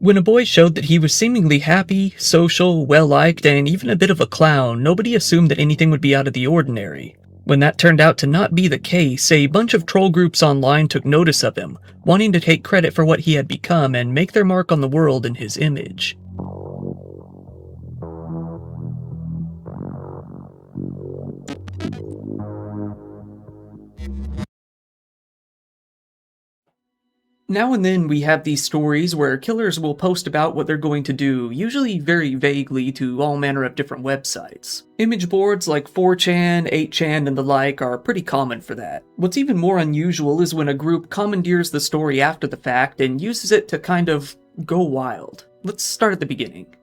When a boy showed that he was seemingly happy, social, well-liked, and even a bit of a clown, nobody assumed that anything would be out of the ordinary. When that turned out to not be the case, a bunch of troll groups online took notice of him, wanting to take credit for what he had become and make their mark on the world in his image. Now and then we have these stories where killers will post about what they're going to do, usually very vaguely to all manner of different websites. Image boards like 4chan, 8chan, and the like are pretty common for that. What's even more unusual is when a group commandeers the story after the fact and uses it to kind of go wild. Let's start at the beginning.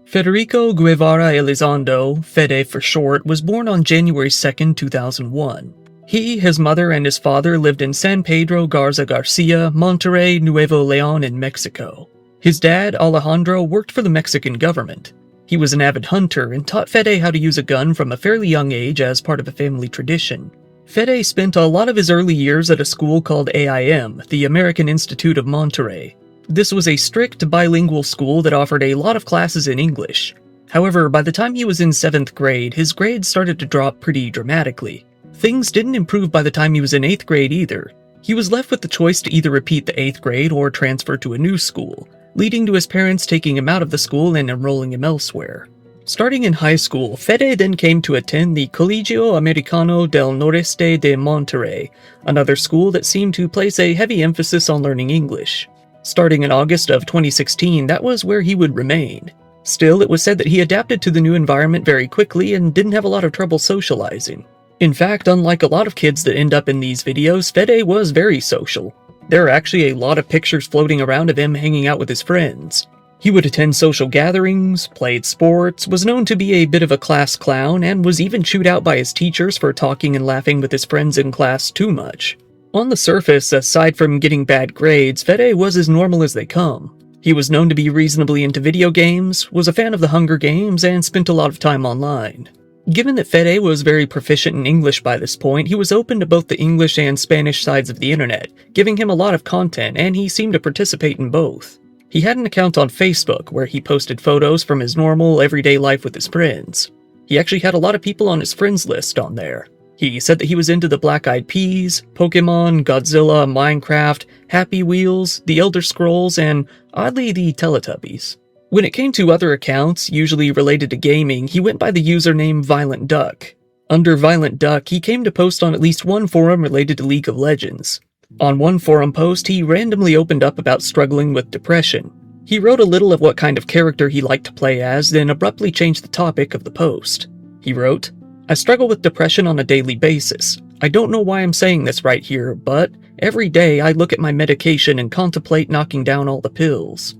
Federico Guevara Elizondo, Fede for short, was born on January 2, 2001. He, his mother, and his father lived in San Pedro Garza Garcia, Monterrey, Nuevo León in Mexico. His dad, Alejandro, worked for the Mexican government. He was an avid hunter and taught Fede how to use a gun from a fairly young age as part of a family tradition. Fede spent a lot of his early years at a school called AIM, the American Institute of Monterrey. This was a strict bilingual school that offered a lot of classes in English. However, by the time he was in 7th grade, his grades started to drop pretty dramatically. Things didn't improve by the time he was in 8th grade either. He was left with the choice to either repeat the 8th grade or transfer to a new school, leading to his parents taking him out of the school and enrolling him elsewhere. Starting in high school, Fede then came to attend the Colegio Americano del Noreste de Monterrey, another school that seemed to place a heavy emphasis on learning English. Starting in August of 2016, that was where he would remain. Still, it was said that he adapted to the new environment very quickly and didn't have a lot of trouble socializing. In fact, unlike a lot of kids that end up in these videos, Fede was very social. There are actually a lot of pictures floating around of him hanging out with his friends. He would attend social gatherings, played sports, was known to be a bit of a class clown, and was even chewed out by his teachers for talking and laughing with his friends in class too much. On the surface, aside from getting bad grades, Fede was as normal as they come. He was known to be reasonably into video games, was a fan of the Hunger Games, and spent a lot of time online. Given that Fede was very proficient in English by this point, he was open to both the English and Spanish sides of the internet, giving him a lot of content, and he seemed to participate in both. He had an account on Facebook where he posted photos from his normal, everyday life with his friends. He actually had a lot of people on his friends list on there. He said that he was into the Black Eyed Peas, Pokemon, Godzilla, Minecraft, Happy Wheels, The Elder Scrolls, and, oddly, the Teletubbies. When it came to other accounts, usually related to gaming, he went by the username Violent Duck. Under Violent Duck, he came to post on at least one forum related to League of Legends. On one forum post, he randomly opened up about struggling with depression. He wrote a little of what kind of character he liked to play as, then abruptly changed the topic of the post. He wrote, "I struggle with depression on a daily basis. I don't know why I'm saying this right here, but every day I look at my medication and contemplate knocking down all the pills."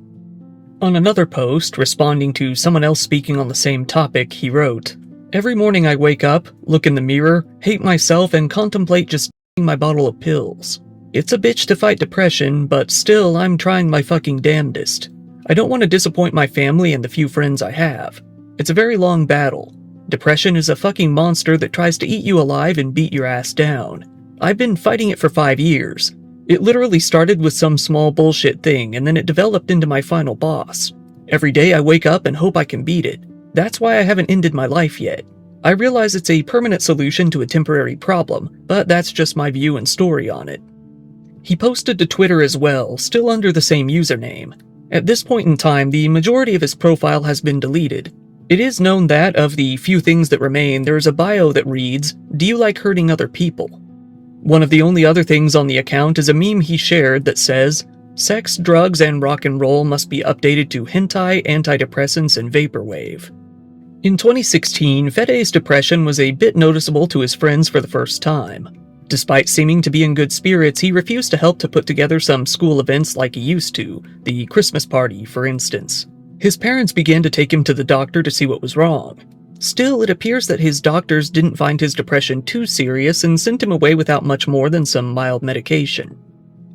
On another post, responding to someone else speaking on the same topic, he wrote, "Every morning I wake up, look in the mirror, hate myself, and contemplate just taking my bottle of pills. It's a bitch to fight depression, but still I'm trying my fucking damnedest. I don't want to disappoint my family and the few friends I have. It's a very long battle. Depression is a fucking monster that tries to eat you alive and beat your ass down. I've been fighting it for 5 years. It literally started with some small bullshit thing, and then it developed into my final boss. Every day I wake up and hope I can beat it. That's why I haven't ended my life yet. I realize it's a permanent solution to a temporary problem, but that's just my view and story on it." He posted to Twitter as well, still under the same username. At this point in time, the majority of his profile has been deleted. It is known that, of the few things that remain, there is a bio that reads, "Do you like hurting other people?" One of the only other things on the account is a meme he shared that says, "Sex, drugs, and rock and roll must be updated to hentai, antidepressants, and vaporwave." In 2016, Fede's depression was a bit noticeable to his friends for the first time. Despite seeming to be in good spirits, he refused to help to put together some school events like he used to, the Christmas party, for instance. His parents began to take him to the doctor to see what was wrong. Still, it appears that his doctors didn't find his depression too serious and sent him away without much more than some mild medication.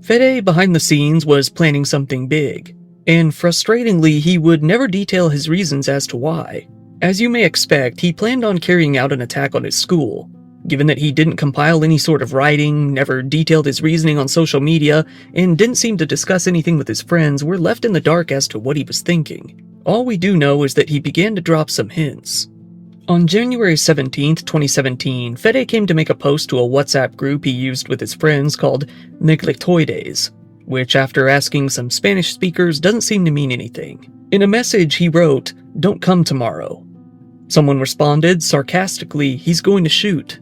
Fede, behind the scenes, was planning something big, and frustratingly, he would never detail his reasons as to why. As you may expect, he planned on carrying out an attack on his school. Given that he didn't compile any sort of writing, never detailed his reasoning on social media, and didn't seem to discuss anything with his friends, we're left in the dark as to what he was thinking. All we do know is that he began to drop some hints. On January 17th, 2017, Fede came to make a post to a WhatsApp group he used with his friends called Neglectoides, which, after asking some Spanish speakers, doesn't seem to mean anything. In a message, he wrote, "Don't come tomorrow." Someone responded, sarcastically, "He's going to shoot."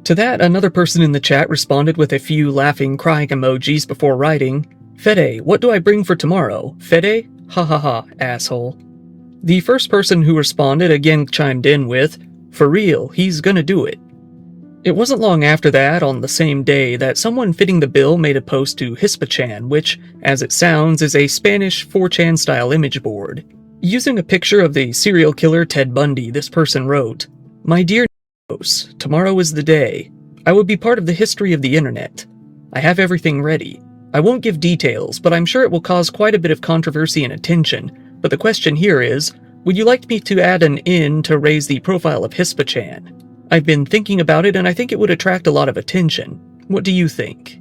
To that, another person in the chat responded with a few laughing, crying emojis before writing, "Fede, what do I bring for tomorrow? Fede? Ha ha ha, asshole." The first person who responded again chimed in with, "For real, he's gonna do it." It wasn't long after that, on the same day, that someone fitting the bill made a post to Hispachan, which, as it sounds, is a Spanish 4chan-style image board. Using a picture of the serial killer Ted Bundy, this person wrote, "My dear Nicholas, tomorrow is the day. I will be part of the history of the internet. I have everything ready. I won't give details, but I'm sure it will cause quite a bit of controversy and attention. But the question here is, would you like me to add an in to raise the profile of Hispachan? I've been thinking about it and I think it would attract a lot of attention. What do you think?"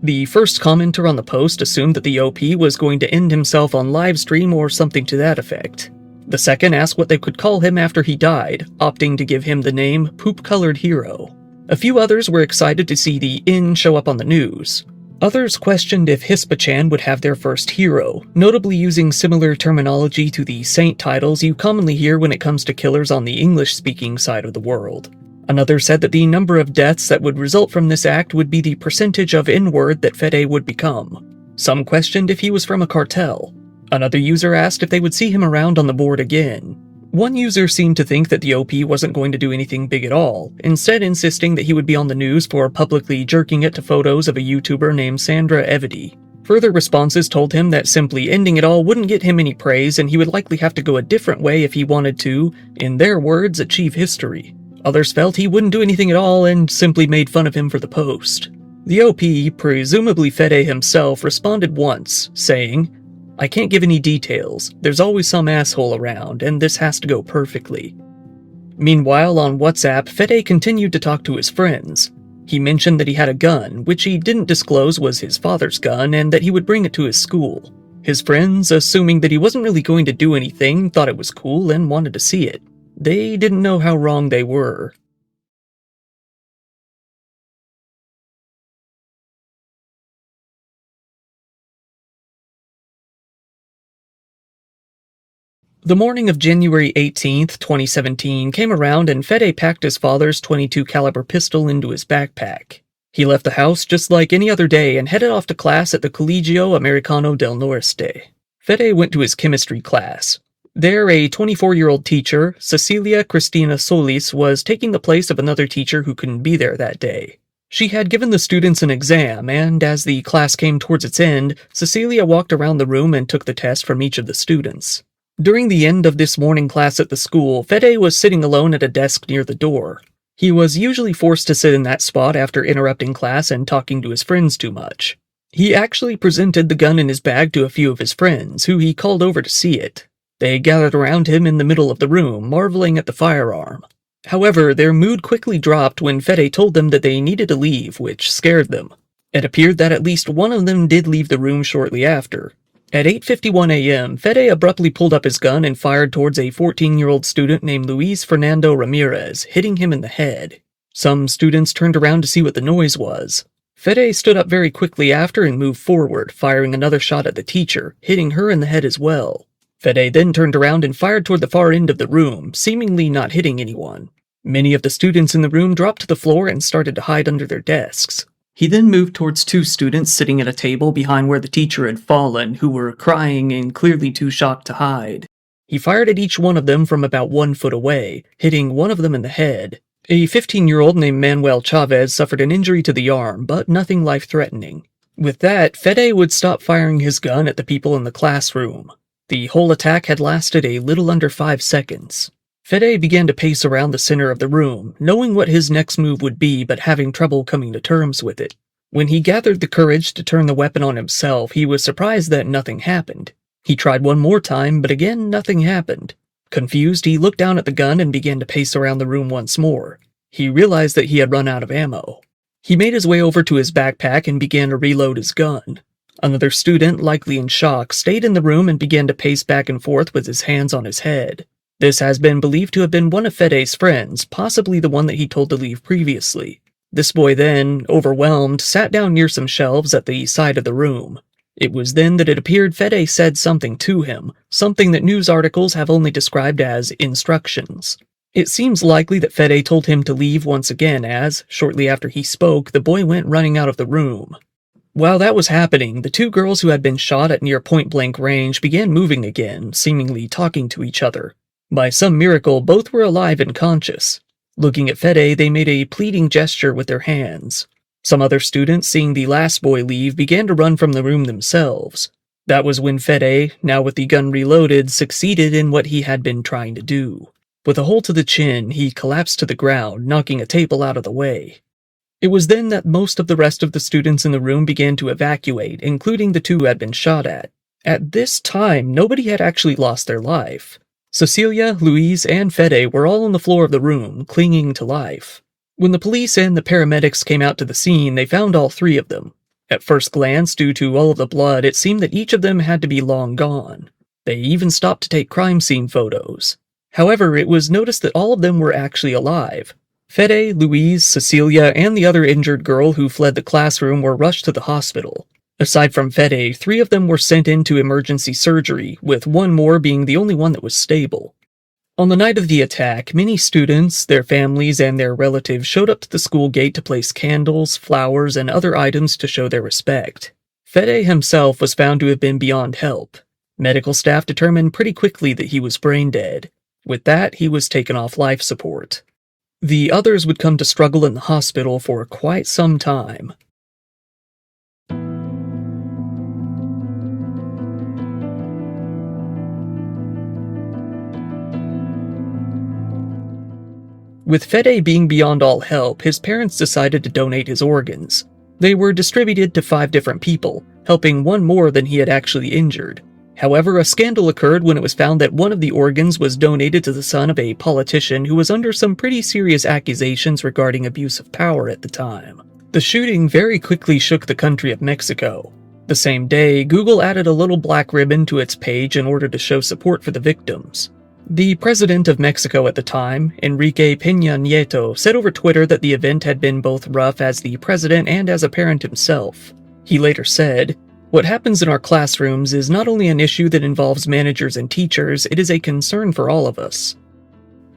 The first commenter on the post assumed that the OP was going to end himself on livestream or something to that effect. The second asked what they could call him after he died, opting to give him the name Poop-Colored Hero. A few others were excited to see the in show up on the news. Others questioned if Hispachan would have their first hero, notably using similar terminology to the saint titles you commonly hear when it comes to killers on the English-speaking side of the world. Another said that the number of deaths that would result from this act would be the percentage of N-word that Fede would become. Some questioned if he was from a cartel. Another user asked if they would see him around on the board again. One user seemed to think that the OP wasn't going to do anything big at all, instead insisting that he would be on the news for publicly jerking it to photos of a YouTuber named Sandra Evity. Further responses told him that simply ending it all wouldn't get him any praise and he would likely have to go a different way if he wanted to, in their words, achieve history. Others felt he wouldn't do anything at all and simply made fun of him for the post. The OP, presumably Fede himself, responded once, saying, "I can't give any details. There's always some asshole around, and this has to go perfectly." Meanwhile, on WhatsApp, Fede continued to talk to his friends. He mentioned that he had a gun, which he didn't disclose was his father's gun, and that he would bring it to his school. His friends, assuming that he wasn't really going to do anything, thought it was cool and wanted to see it. They didn't know how wrong they were. The morning of January 18th, 2017 came around and Fede packed his father's .22 caliber pistol into his backpack. He left the house just like any other day and headed off to class at the Colegio Americano del Noreste. Fede went to his chemistry class. There, a 24-year-old teacher, Cecilia Cristina Solis, was taking the place of another teacher who couldn't be there that day. She had given the students an exam, and as the class came towards its end, Cecilia walked around the room and took the test from each of the students. During the end of this morning class at the school, Fede was sitting alone at a desk near the door. He was usually forced to sit in that spot after interrupting class and talking to his friends too much. He actually presented the gun in his bag to a few of his friends, who he called over to see it. They gathered around him in the middle of the room, marveling at the firearm. However, their mood quickly dropped when Fede told them that they needed to leave, which scared them. It appeared that at least one of them did leave the room shortly after. At 8:51 a.m., Fede abruptly pulled up his gun and fired towards a 14-year-old student named Luis Fernando Ramirez, hitting him in the head. Some students turned around to see what the noise was. Fede stood up very quickly after and moved forward, firing another shot at the teacher, hitting her in the head as well. Fede then turned around and fired toward the far end of the room, seemingly not hitting anyone. Many of the students in the room dropped to the floor and started to hide under their desks. He then moved towards two students sitting at a table behind where the teacher had fallen, who were crying and clearly too shocked to hide. He fired at each one of them from about 1 foot away, hitting one of them in the head. A 15-year-old named Manuel Chavez suffered an injury to the arm, but nothing life-threatening. With that, Fede would stop firing his gun at the people in the classroom. The whole attack had lasted a little under 5 seconds. Fede began to pace around the center of the room, knowing what his next move would be but having trouble coming to terms with it. When he gathered the courage to turn the weapon on himself, he was surprised that nothing happened. He tried one more time, but again nothing happened. Confused, he looked down at the gun and began to pace around the room once more. He realized that he had run out of ammo. He made his way over to his backpack and began to reload his gun. Another student, likely in shock, stayed in the room and began to pace back and forth with his hands on his head. This has been believed to have been one of Fede's friends, possibly the one that he told to leave previously. This boy then, overwhelmed, sat down near some shelves at the side of the room. It was then that it appeared Fede said something to him, something that news articles have only described as instructions. It seems likely that Fede told him to leave once again as, shortly after he spoke, the boy went running out of the room. While that was happening, the two girls who had been shot at near point-blank range began moving again, seemingly talking to each other. By some miracle, both were alive and conscious. Looking at Fede, they made a pleading gesture with their hands. Some other students, seeing the last boy leave, began to run from the room themselves. That was when Fede, now with the gun reloaded, succeeded in what he had been trying to do. With a hole to the chin, he collapsed to the ground, knocking a table out of the way. It was then that most of the rest of the students in the room began to evacuate, including the two who had been shot at. At this time, nobody had actually lost their life. Cecilia, Louise, and Fede were all on the floor of the room, clinging to life. When the police and the paramedics came out to the scene, they found all three of them. At first glance, due to all of the blood, it seemed that each of them had to be long gone. They even stopped to take crime scene photos. However, it was noticed that all of them were actually alive. Fede, Louise, Cecilia, and the other injured girl who fled the classroom were rushed to the hospital. Aside from Fede, 3 of them were sent into emergency surgery, with one more being the only one that was stable. On the night of the attack, many students, their families, and their relatives showed up to the school gate to place candles, flowers, and other items to show their respect. Fede himself was found to have been beyond help. Medical staff determined pretty quickly that he was brain dead. With that, he was taken off life support. The others would come to struggle in the hospital for quite some time. With Fede being beyond all help, his parents decided to donate his organs. They were distributed to 5 different people, helping one more than he had actually injured. However, a scandal occurred when it was found that one of the organs was donated to the son of a politician who was under some pretty serious accusations regarding abuse of power at the time. The shooting very quickly shook the country of Mexico. The same day, Google added a little black ribbon to its page in order to show support for the victims. The president of Mexico at the time, Enrique Peña Nieto, said over Twitter that the event had been both rough as the president and as a parent himself. He later said, "What happens in our classrooms is not only an issue that involves managers and teachers, it is a concern for all of us."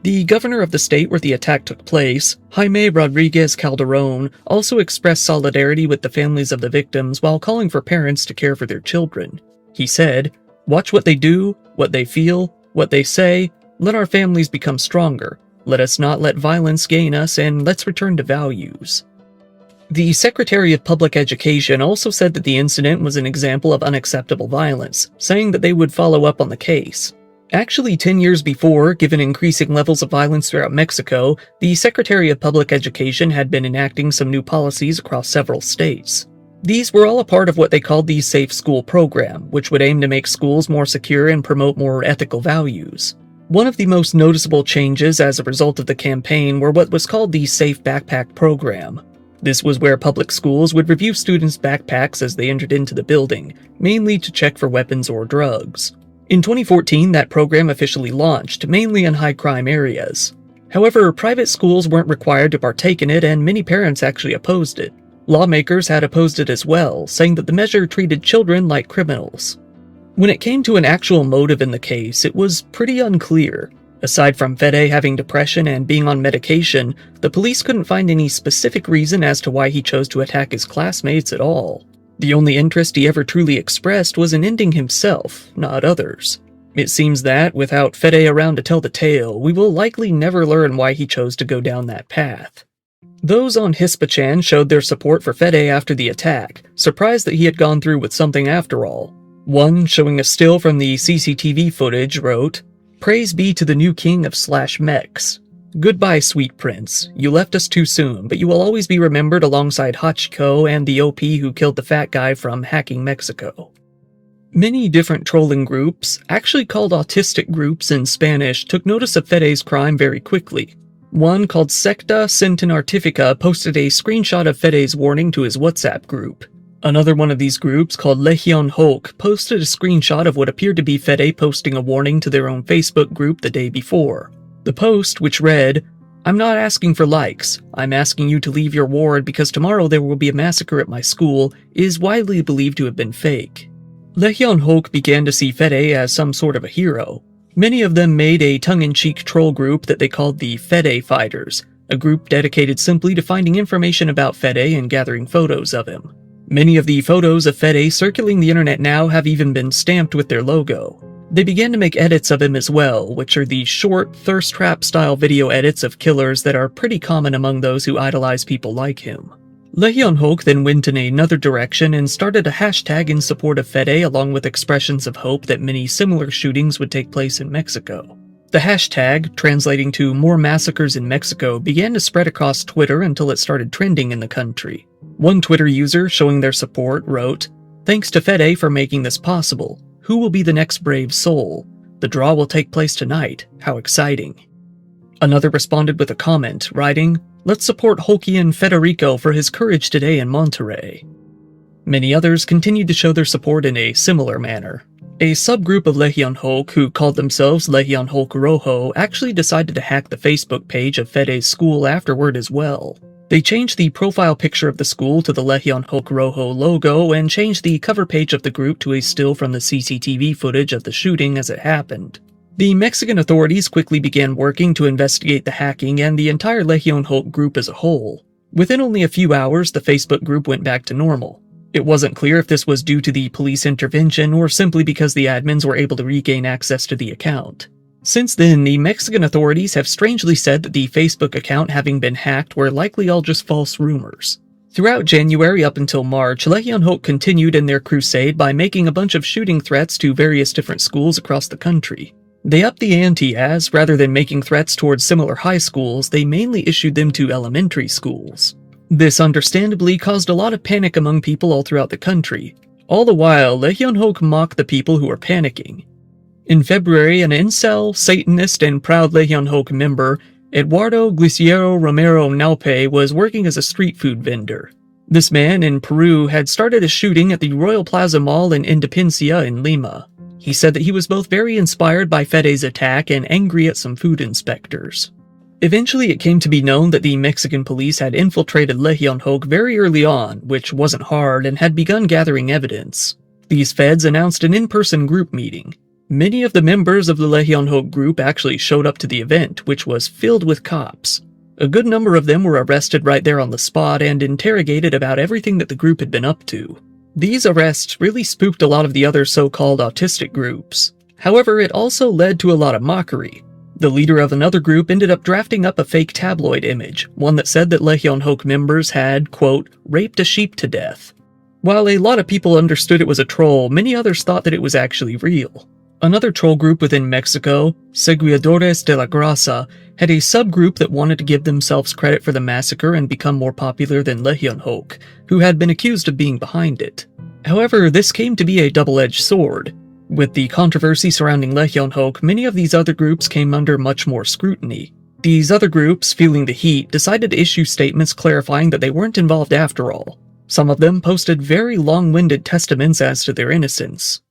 The governor of the state where the attack took place, Jaime Rodriguez Calderón, also expressed solidarity with the families of the victims while calling for parents to care for their children. He said, "Watch what they do, what they feel, what they say, let our families become stronger, let us not let violence gain us, and let's return to values." The Secretary of Public Education also said that the incident was an example of unacceptable violence, saying that they would follow up on the case. Actually, 10 years before, given increasing levels of violence throughout Mexico, the Secretary of Public Education had been enacting some new policies across several states. These were all a part of what they called the Safe School program, which would aim to make schools more secure and promote more ethical values. One of the most noticeable changes as a result of the campaign were what was called the Safe Backpack program. This was where public schools would review students' backpacks as they entered into the building, mainly to check for weapons or drugs. In 2014, that program officially launched, mainly in high-crime areas. However, private schools weren't required to partake in it, and many parents actually opposed it. Lawmakers had opposed it as well, saying that the measure treated children like criminals. When it came to an actual motive in the case, it was pretty unclear. Aside from Fede having depression and being on medication, the police couldn't find any specific reason as to why he chose to attack his classmates at all. The only interest he ever truly expressed was in ending himself, not others. It seems that, without Fede around to tell the tale, we will likely never learn why he chose to go down that path. Those on Hispachan showed their support for Fede after the attack, surprised that he had gone through with something after all. One, showing a still from the CCTV footage, wrote, "Praise be to the new king of /Mex. Goodbye, sweet prince. You left us too soon, but you will always be remembered alongside Hachiko and the OP who killed the fat guy from Hacking Mexico." Many different trolling groups, actually called autistic groups in Spanish, took notice of Fede's crime very quickly. One called Secta Centenartifica posted a screenshot of Fede's warning to his WhatsApp group. Another one of these groups, called Legion Hulk, posted a screenshot of what appeared to be Fede posting a warning to their own Facebook group the day before. The post, which read, "I'm not asking for likes. I'm asking you to leave your ward because tomorrow there will be a massacre at my school," is widely believed to have been fake. Legion Hulk began to see Fede as some sort of a hero. Many of them made a tongue-in-cheek troll group that they called the Fede Fighters, a group dedicated simply to finding information about Fede and gathering photos of him. Many of the photos of Fede circulating the internet now have even been stamped with their logo. They began to make edits of him as well, which are the short, thirst trap style video edits of killers that are pretty common among those who idolize people like him. Legion Hulk then went in another direction and started a hashtag in support of Fede along with expressions of hope that many similar shootings would take place in Mexico. The hashtag, translating to "more massacres in Mexico," began to spread across Twitter until it started trending in the country. One Twitter user, showing their support, wrote, "Thanks to Fede for making this possible. Who will be the next brave soul? The draw will take place tonight. How exciting." Another responded with a comment, writing, "Let's support Hulkian Federico for his courage today in Monterrey." Many others continued to show their support in a similar manner. A subgroup of Legion Hulk, who called themselves Legion Hulk Rojo, actually decided to hack the Facebook page of Fede's school afterward as well. They changed the profile picture of the school to the Legion Hulk Rojo logo and changed the cover page of the group to a still from the CCTV footage of the shooting as it happened. The Mexican authorities quickly began working to investigate the hacking and the entire Legion Hulk group as a whole. Within only a few hours, the Facebook group went back to normal. It wasn't clear if this was due to the police intervention or simply because the admins were able to regain access to the account. Since then, the Mexican authorities have strangely said that the Facebook account having been hacked were likely all just false rumors. Throughout January up until March, Legion Hulk continued in their crusade by making a bunch of shooting threats to various different schools across the country. They upped the ante as, rather than making threats towards similar high schools, they mainly issued them to elementary schools. This understandably caused a lot of panic among people all throughout the country. All the while, Legion Hulk mocked the people who were panicking. In February, an incel, Satanist, and proud Legion Hulk member, Eduardo Gliciero Romero Naupe, was working as a street food vendor. This man, in Peru, had started a shooting at the Royal Plaza Mall in Independencia in Lima. He said that he was both very inspired by Fede's attack and angry at some food inspectors. Eventually, it came to be known that the Mexican police had infiltrated Legion Hulk very early on, which wasn't hard, and had begun gathering evidence. These feds announced an in-person group meeting. Many of the members of the Legion Hulk group actually showed up to the event, which was filled with cops. A good number of them were arrested right there on the spot and interrogated about everything that the group had been up to. These arrests really spooked a lot of the other so-called autistic groups. However, it also led to a lot of mockery. The leader of another group ended up drafting up a fake tabloid image, one that said that Legion Hulk members had, quote, raped a sheep to death. While a lot of people understood it was a troll, many others thought that it was actually real. Another troll group within Mexico, Seguidores de la Grasa, had a subgroup that wanted to give themselves credit for the massacre and become more popular than Legion Hulk, who had been accused of being behind it. However, this came to be a double-edged sword. With the controversy surrounding Legion Hulk, many of these other groups came under much more scrutiny. These other groups, feeling the heat, decided to issue statements clarifying that they weren't involved after all. Some of them posted very long-winded testaments as to their innocence.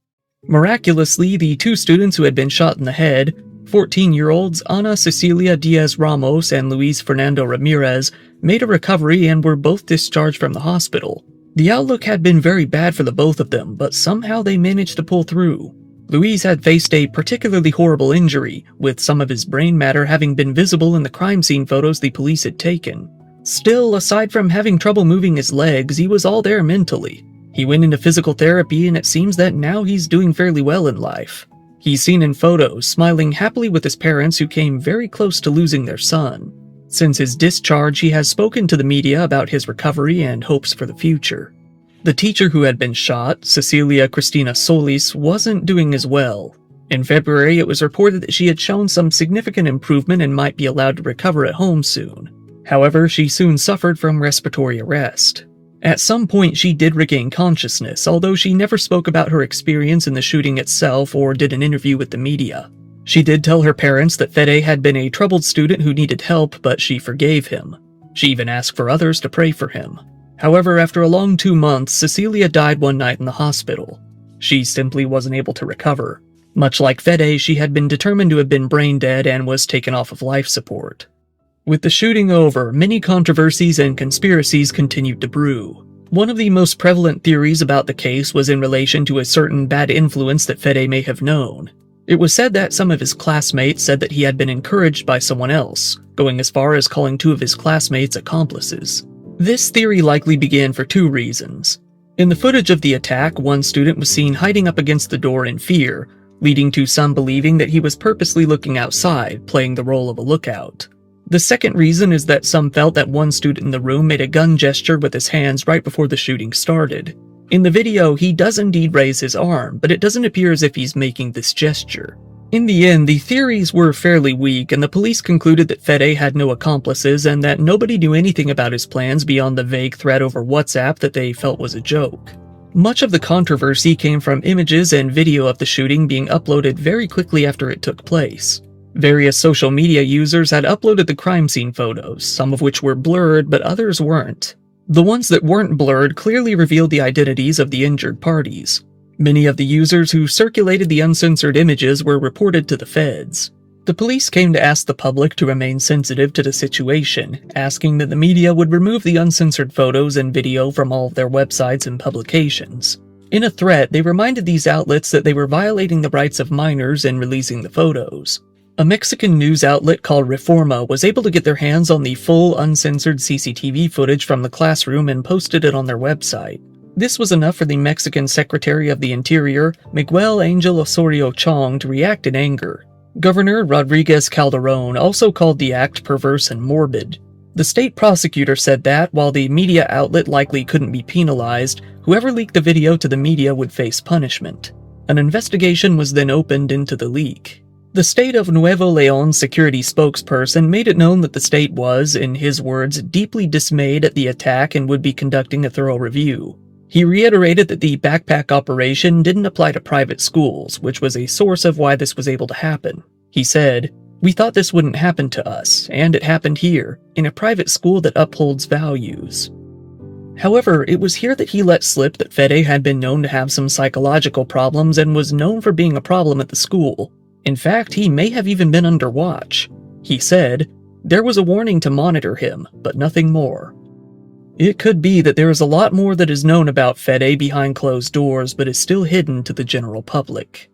Miraculously, the two students who had been shot in the head, 14-year-olds Ana Cecilia Diaz Ramos and Luis Fernando Ramirez, made a recovery and were both discharged from the hospital. The outlook had been very bad for the both of them, but somehow they managed to pull through. Luis had faced a particularly horrible injury, with some of his brain matter having been visible in the crime scene photos the police had taken. Still, aside from having trouble moving his legs, he was all there mentally. He went into physical therapy and it seems that now he's doing fairly well in life. He's seen in photos, smiling happily with his parents who came very close to losing their son. Since his discharge, he has spoken to the media about his recovery and hopes for the future. The teacher who had been shot, Cecilia Cristina Solis, wasn't doing as well. In February, it was reported that she had shown some significant improvement and might be allowed to recover at home soon. However, she soon suffered from respiratory arrest. At some point, she did regain consciousness, although she never spoke about her experience in the shooting itself or did an interview with the media. She did tell her parents that Fede had been a troubled student who needed help, but she forgave him. She even asked for others to pray for him. However, after a long 2 months, Cecilia died one night in the hospital. She simply wasn't able to recover. Much like Fede, she had been determined to have been brain dead and was taken off of life support. With the shooting over, many controversies and conspiracies continued to brew. One of the most prevalent theories about the case was in relation to a certain bad influence that Fede may have known. It was said that some of his classmates said that he had been encouraged by someone else, going as far as calling 2 of his classmates accomplices. This theory likely began for 2 reasons. In the footage of the attack, one student was seen hiding up against the door in fear, leading to some believing that he was purposely looking outside, playing the role of a lookout. The second reason is that some felt that one student in the room made a gun gesture with his hands right before the shooting started. In the video, he does indeed raise his arm, but it doesn't appear as if he's making this gesture. In the end, the theories were fairly weak, and the police concluded that Fede had no accomplices and that nobody knew anything about his plans beyond the vague threat over WhatsApp that they felt was a joke. Much of the controversy came from images and video of the shooting being uploaded very quickly after it took place. Various social media users had uploaded the crime scene photos, some of which were blurred, but others weren't. The ones that weren't blurred clearly revealed the identities of the injured parties. Many of the users who circulated the uncensored images were reported to the feds. The police came to ask the public to remain sensitive to the situation, asking that the media would remove the uncensored photos and video from all of their websites and publications. In a threat, they reminded these outlets that they were violating the rights of minors in releasing the photos. A Mexican news outlet called Reforma was able to get their hands on the full uncensored CCTV footage from the classroom and posted it on their website. This was enough for the Mexican Secretary of the Interior, Miguel Angel Osorio Chong, to react in anger. Governor Rodriguez Calderon also called the act perverse and morbid. The state prosecutor said that, while the media outlet likely couldn't be penalized, whoever leaked the video to the media would face punishment. An investigation was then opened into the leak. The state of Nuevo Leon's security spokesperson made it known that the state was, in his words, deeply dismayed at the attack and would be conducting a thorough review. He reiterated that the backpack operation didn't apply to private schools, which was a source of why this was able to happen. He said, "We thought this wouldn't happen to us, and it happened here, in a private school that upholds values." However, it was here that he let slip that Fede had been known to have some psychological problems and was known for being a problem at the school. In fact, he may have even been under watch. He said, "There was a warning to monitor him, but nothing more." It could be that there is a lot more that is known about Fede behind closed doors, but is still hidden to the general public.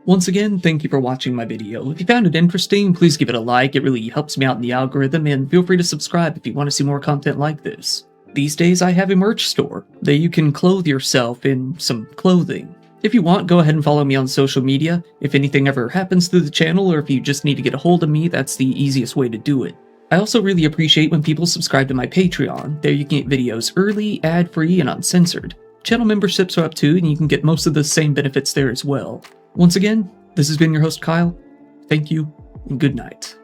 Once again, thank you for watching my video. If you found it interesting, please give it a like, it really helps me out in the algorithm, and feel free to subscribe if you want to see more content like this. These days I have a merch store that you can clothe yourself in some clothing. If you want, go ahead and follow me on social media. If anything ever happens to the channel, or if you just need to get a hold of me, that's the easiest way to do it. I also really appreciate when people subscribe to my Patreon. There you can get videos early, ad-free, and uncensored. Channel memberships are up too, and you can get most of the same benefits there as well. Once again, this has been your host Kyle. Thank you, and good night.